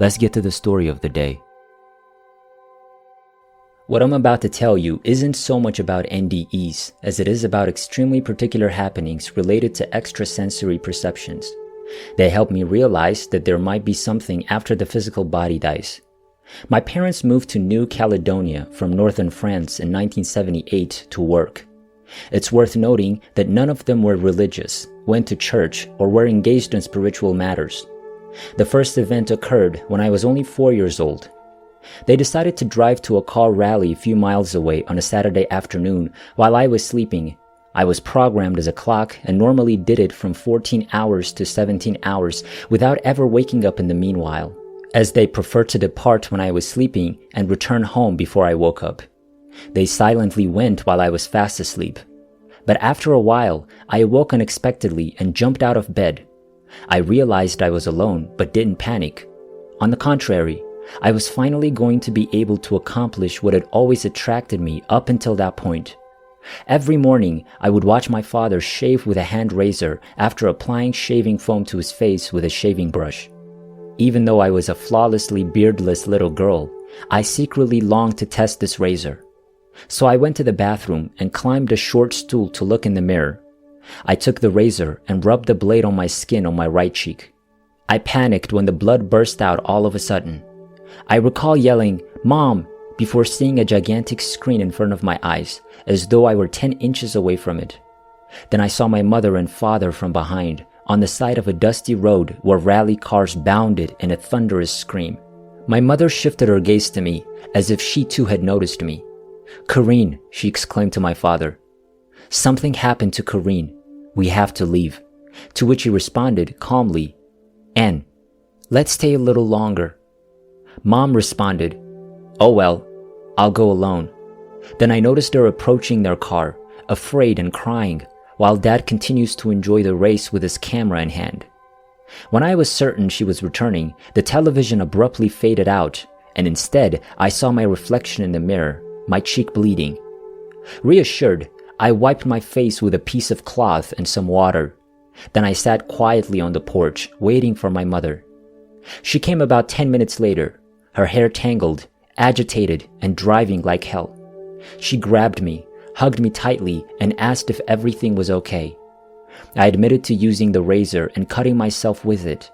Let's get to the story of the day. What I'm about to tell you isn't so much about NDEs as it is about extremely particular happenings related to extrasensory perceptions. They help me realize that there might be something after the physical body dies. My parents moved to New Caledonia from northern France in 1978 to work. It's worth noting that none of them were religious, went to church, or were engaged in spiritual matters. The first event occurred when I was only 4 years old. They decided to drive to a car rally a few miles away on a Saturday afternoon while I was sleeping. I was programmed as a clock and normally did it from 14 hours to 17 hours without ever waking up in the meanwhile, as they preferred to depart when I was sleeping and return home before I woke up. They silently went while I was fast asleep. But after a while, I awoke unexpectedly and jumped out of bed. I realized I was alone, but didn't panic. On the contrary, I was finally going to be able to accomplish what had always attracted me up until that point. Every morning, I would watch my father shave with a hand razor after applying shaving foam to his face with a shaving brush. Even though I was a flawlessly beardless little girl, I secretly longed to test this razor. So I went to the bathroom and climbed a short stool to look in the mirror. I took the razor and rubbed the blade on my skin on my right cheek. I panicked when the blood burst out all of a sudden. I recall yelling, "Mom," before seeing a gigantic screen in front of my eyes, as though I were 10 inches away from it. Then I saw my mother and father from behind, on the side of a dusty road where rally cars bounded in a thunderous scream. My mother shifted her gaze to me, as if she too had noticed me. "Karine," she exclaimed to my father. "Something happened to Karine. We have to leave." To which he responded calmly, "Anne, let's stay a little longer." Mom responded, "Oh well, I'll go alone." Then I noticed her approaching their car, afraid and crying, while Dad continues to enjoy the race with his camera in hand. When I was certain she was returning, the television abruptly faded out, and instead I saw my reflection in the mirror, my cheek bleeding. Reassured, I wiped my face with a piece of cloth and some water. Then I sat quietly on the porch, waiting for my mother. She came about 10 minutes later, her hair tangled, agitated, and driving like hell. She grabbed me, hugged me tightly, and asked if everything was okay. I admitted to using the razor and cutting myself with it.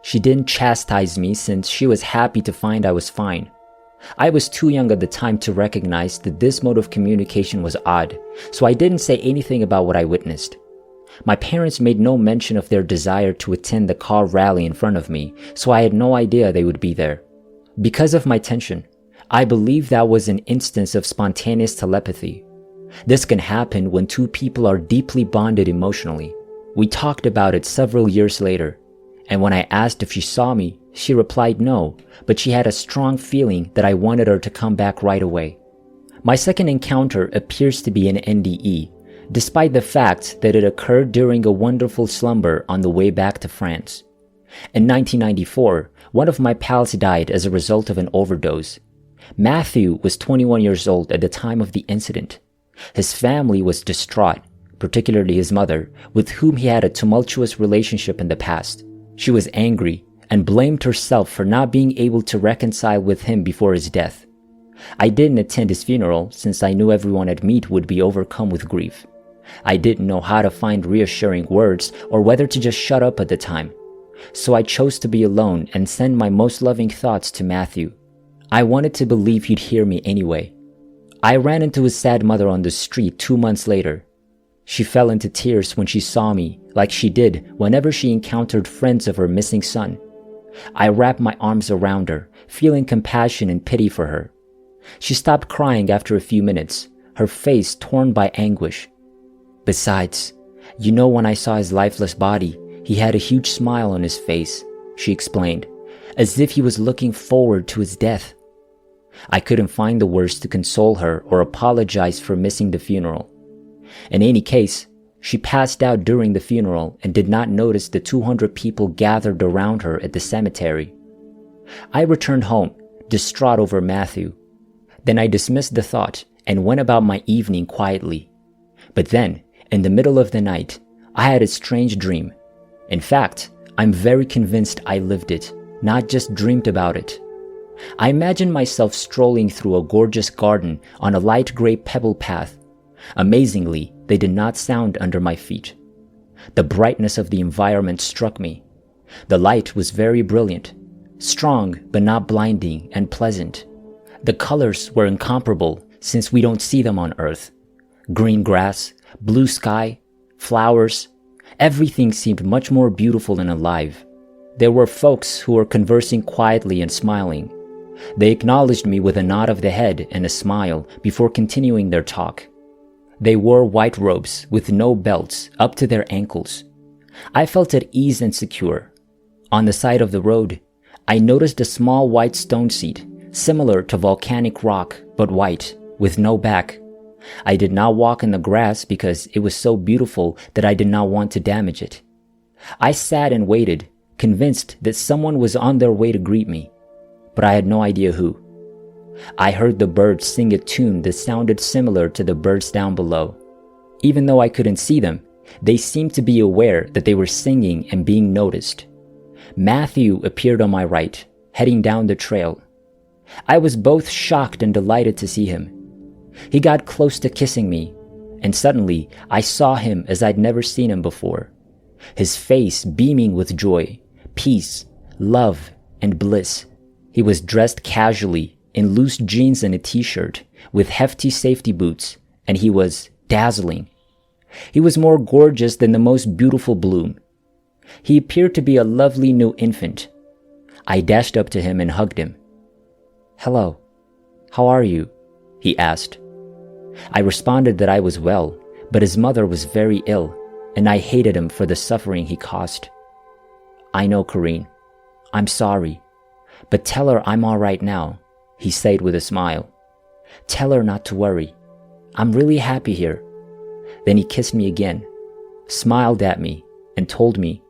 She didn't chastise me since she was happy to find I was fine. I was too young at the time to recognize that this mode of communication was odd, so I didn't say anything about what I witnessed. My parents made no mention of their desire to attend the car rally in front of me, so I had no idea they would be there. Because of my tension, I believe that was an instance of spontaneous telepathy. This can happen when two people are deeply bonded emotionally. We talked about it several years later, and when I asked if she saw me, she replied no, but she had a strong feeling that I wanted her to come back right away. My second encounter appears to be an NDE, despite the fact that it occurred during a wonderful slumber on the way back to France. In 1994, one of my pals died as a result of an overdose. Matthew was 21 years old at the time of the incident. His family was distraught, particularly his mother, with whom he had a tumultuous relationship in the past. She was angry and blamed herself for not being able to reconcile with him before his death. I didn't attend his funeral since I knew everyone at Meet would be overcome with grief. I didn't know how to find reassuring words or whether to just shut up at the time. So I chose to be alone and send my most loving thoughts to Matthew. I wanted to believe he'd hear me anyway. I ran into his sad mother on the street 2 months later. She fell into tears when she saw me, like she did whenever she encountered friends of her missing son. I wrapped my arms around her, feeling compassion and pity for her. She stopped crying after a few minutes, her face torn by anguish. "Besides, you know, when I saw his lifeless body, he had a huge smile on his face," she explained, as if he was looking forward to his death. I couldn't find the words to console her or apologize for missing the funeral. In any case, she passed out during the funeral and did not notice the 200 people gathered around her at the cemetery. I returned home, distraught over Matthew. Then I dismissed the thought and went about my evening quietly. But then, in the middle of the night, I had a strange dream. In fact, I'm very convinced I lived it, not just dreamed about it. I imagined myself strolling through a gorgeous garden on a light gray pebble path. Amazingly, they did not sound under my feet. The brightness of the environment struck me. The light was very brilliant, strong but not blinding and pleasant. The colors were incomparable since we don't see them on Earth. Green grass, blue sky, flowers, everything seemed much more beautiful and alive. There were folks who were conversing quietly and smiling. They acknowledged me with a nod of the head and a smile before continuing their talk. They wore white robes with no belts up to their ankles. I felt at ease and secure. On the side of the road, I noticed a small white stone seat, similar to volcanic rock but white, with no back. I did not walk in the grass because it was so beautiful that I did not want to damage it. I sat and waited, convinced that someone was on their way to greet me, but I had no idea who. I heard the birds sing a tune that sounded similar to the birds down below. Even though I couldn't see them, they seemed to be aware that they were singing and being noticed. Matthew appeared on my right, heading down the trail. I was both shocked and delighted to see him. He got close to kissing me, and suddenly I saw him as I'd never seen him before. His face beaming with joy, peace, love, and bliss. He was dressed casually in loose jeans and a t-shirt with hefty safety boots, and he was dazzling. He was more gorgeous than the most beautiful bloom. He appeared to be a lovely new infant. I dashed up to him and hugged him. "Hello, how are you?" he asked. I responded that I was well, but his mother was very ill, and I hated him for the suffering he caused. "I know, Corrine. I'm sorry. But tell her I'm all right now," he said with a smile. "Tell her not to worry. I'm really happy here." Then he kissed me again, smiled at me, and told me,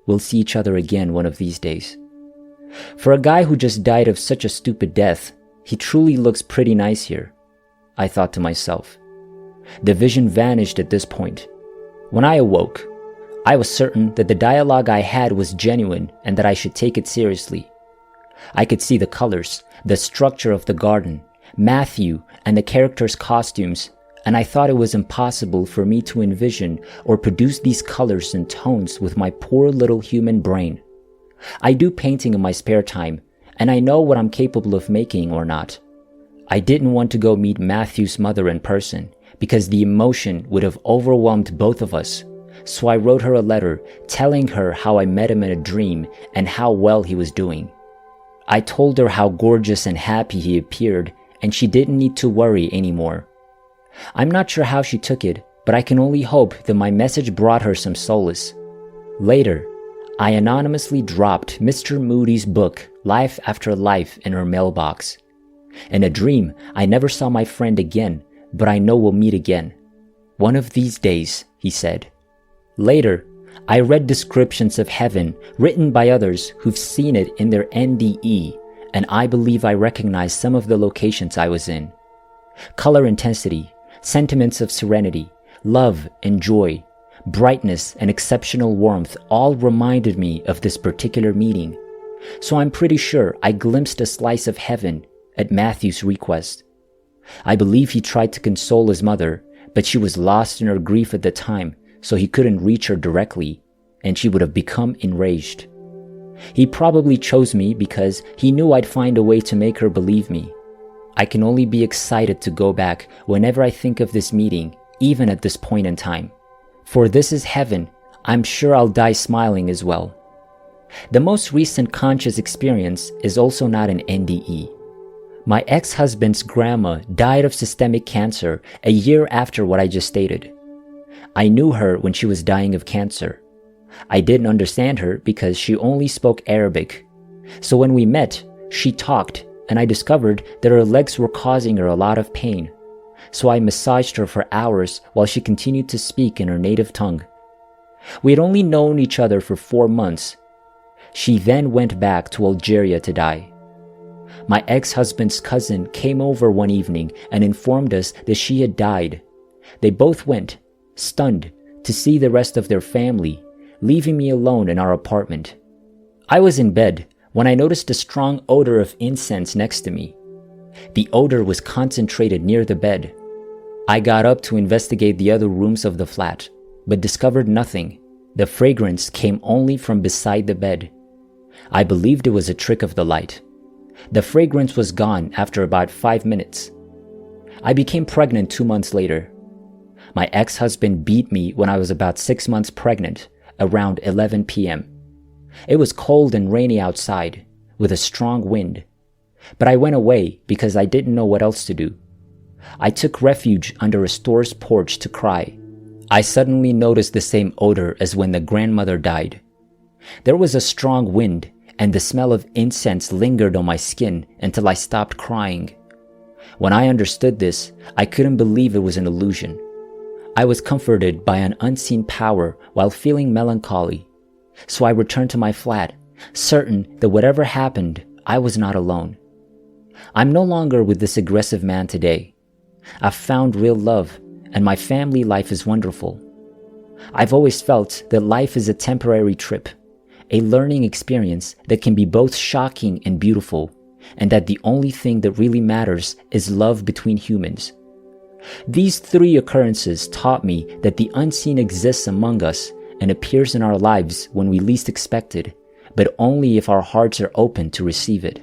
"We'll see each other again one of these days." For a guy who just died of such a stupid death, he truly looks pretty nice here, I thought to myself. The vision vanished at this point. When I awoke, I was certain that the dialogue I had was genuine and that I should take it seriously. I could see the colors, the structure of the garden, Matthew, and the characters' costumes, and I thought it was impossible for me to envision or produce these colors and tones with my poor little human brain. I do painting in my spare time, and I know what I'm capable of making or not. I didn't want to go meet Matthew's mother in person because the emotion would have overwhelmed both of us, so I wrote her a letter telling her how I met him in a dream and how well he was doing. I told her how gorgeous and happy he appeared, and she didn't need to worry anymore. I'm not sure how she took it, but I can only hope that my message brought her some solace. Later, I anonymously dropped Mr. Moody's book, Life After Life, in her mailbox. In a dream, I never saw my friend again, but I know we'll meet again. "One of these days," he said. Later, I read descriptions of heaven written by others who've seen it in their NDE, and I believe I recognize some of the locations I was in. Color intensity, sentiments of serenity, love and joy, brightness and exceptional warmth all reminded me of this particular meeting. So I'm pretty sure I glimpsed a slice of heaven at Matthew's request. I believe he tried to console his mother, but she was lost in her grief at the time, so he couldn't reach her directly, and she would have become enraged. He probably chose me because he knew I'd find a way to make her believe me. I can only be excited to go back whenever I think of this meeting, even at this point in time. For this is heaven. I'm sure I'll die smiling as well. The most recent conscious experience is also not an NDE. My ex-husband's grandma died of systemic cancer a year after what I just stated. I knew her when she was dying of cancer. I didn't understand her because she only spoke Arabic. So when we met, she talked, and I discovered that her legs were causing her a lot of pain. So I massaged her for hours while she continued to speak in her native tongue. We had only known each other for 4 months. She then went back to Algeria to die. My ex-husband's cousin came over one evening and informed us that she had died. They both went, stunned, to see the rest of their family, leaving me alone in our apartment. I was in bed, when I noticed a strong odor of incense next to me. The odor was concentrated near the bed. I got up to investigate the other rooms of the flat, but discovered nothing. The fragrance came only from beside the bed. I believed it was a trick of the light. The fragrance was gone after about 5 minutes. I became pregnant 2 months later. My ex-husband beat me when I was about 6 months pregnant, around 11 p.m. It was cold and rainy outside, with a strong wind. But I went away because I didn't know what else to do. I took refuge under a store's porch to cry. I suddenly noticed the same odor as when the grandmother died. There was a strong wind, and the smell of incense lingered on my skin until I stopped crying. When I understood this, I couldn't believe it was an illusion. I was comforted by an unseen power while feeling melancholy. So I returned to my flat, certain that whatever happened, I was not alone. I'm no longer with this aggressive man today. I've found real love, and my family life is wonderful. I've always felt that life is a temporary trip, a learning experience that can be both shocking and beautiful, and that the only thing that really matters is love between humans. These 3 occurrences taught me that the unseen exists among us and appears in our lives when we least expect it, but only if our hearts are open to receive it.